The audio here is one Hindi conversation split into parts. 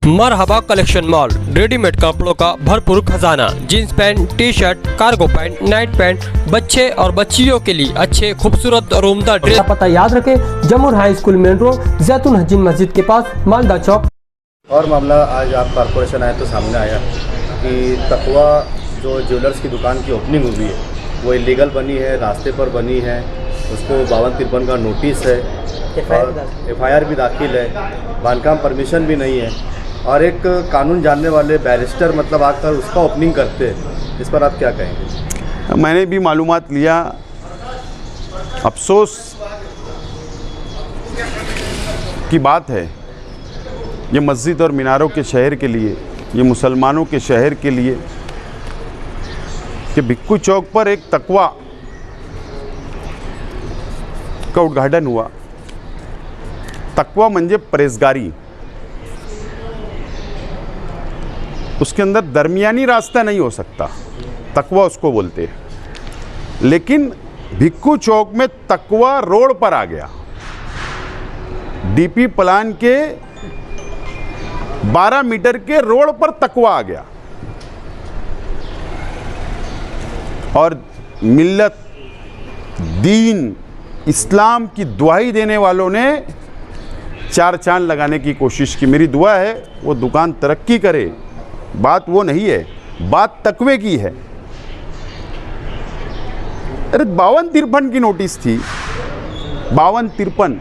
मरहबा कलेक्शन मॉल, रेडीमेड कपड़ों का भरपूर खजाना, jeans pant, T shirt, cargo pant, night pant, बच्चे और बच्चियों के लिए अच्छे खूबसूरत और उम्दा ड्रेस। पता याद रखें, जमुर हाई स्कूल मेन रोड, जैतून हजीन मस्जिद के पास, मालदा चौक। और मामला आज आप कॉरपोरेशन आए तो सामने आया कि तकवा जो ज्वेलर्स की दुकान की ओपनिंग हुई है वो इलीगल बनी है, रास्ते पर बनी है, उसको 52-53 का नोटिस है, FIR भी दाखिल है, बांधकाम परमिशन भी नहीं है और एक कानून जानने वाले बैरिस्टर मतलब आकर उसका ओपनिंग करते हैं। इस पर आप क्या कहेंगे? मैंने भी मालूमात लिया। अफसोस की बात है, ये मस्जिद और मीनारों के शहर के लिए, ये मुसलमानों के शहर के लिए कि भिक्खू चौक पर एक तकवा का उद्घाटन हुआ। तकवा म्हणजे परहेजगारी, उसके अंदर दरमियानी रास्ता नहीं हो सकता, तकवा उसको बोलते हैं। लेकिन भिक्खू चौक में तकवा रोड पर आ गया, DP प्लान के 12 मीटर के रोड पर तकवा आ गया और मिल्लत, दीन, इस्लाम की दुआई देने वालों ने चार चांद लगाने की कोशिश की। मेरी दुआ है वो दुकान तरक्की करे, बात वो नहीं है, बात तकवे की है। अरे 52-53 की नोटिस थी, 52-53।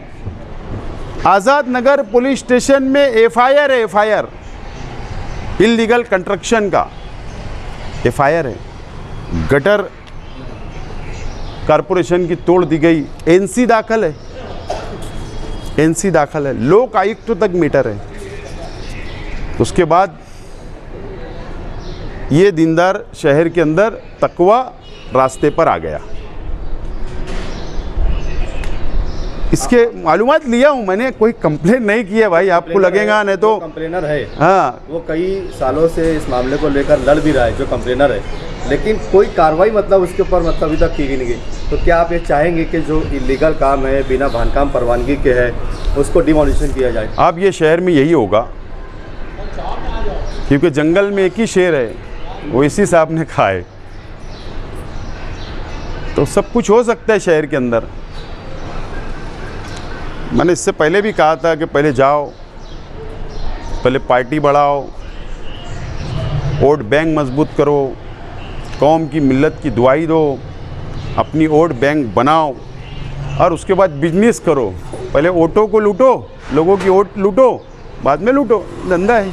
आज़ाद नगर पुलिस स्टेशन में FIR है, FIR इल्लीगल कंस्ट्रक्शन का FIR है। गटर कारपोरेशन की तोड़ दी गई, NC दाखिल है, NC दाखिल है, लोक आयुक्त तक मीटर है। उसके बाद ये दीनदार शहर के अंदर तकवा रास्ते पर आ गया। इसके मालूमात लिया हूँ मैंने, कोई कंप्लेन नहीं किया भाई, आपको लगेगा नहीं तो कंप्लेनर है। हाँ, वो कई सालों से इस मामले को लेकर लड़ भी रहा है जो कंप्लेनर है, लेकिन कोई कार्रवाई मतलब उसके ऊपर मतलब अभी तक की नहीं गई। तो क्या आप ये चाहेंगे कि जो इलीगल काम है, बिना बांधकाम परवानगी के है, उसको डिमोलिशन किया जाए? अब ये शहर में यही होगा, क्योंकि जंगल में एक ही शेर है, वो इसी साहब ने कहा है। तो सब कुछ हो सकता है शहर के अंदर। मैंने इससे पहले भी कहा था कि पहले जाओ, पहले पार्टी बढ़ाओ, वोट बैंक मजबूत करो, कौम की मिल्लत की दुआई दो, अपनी वोट बैंक बनाओ और उसके बाद बिजनेस करो। पहले वोटों को लूटो, लोगों की वोट लूटो, बाद में लूटो, धंधा है।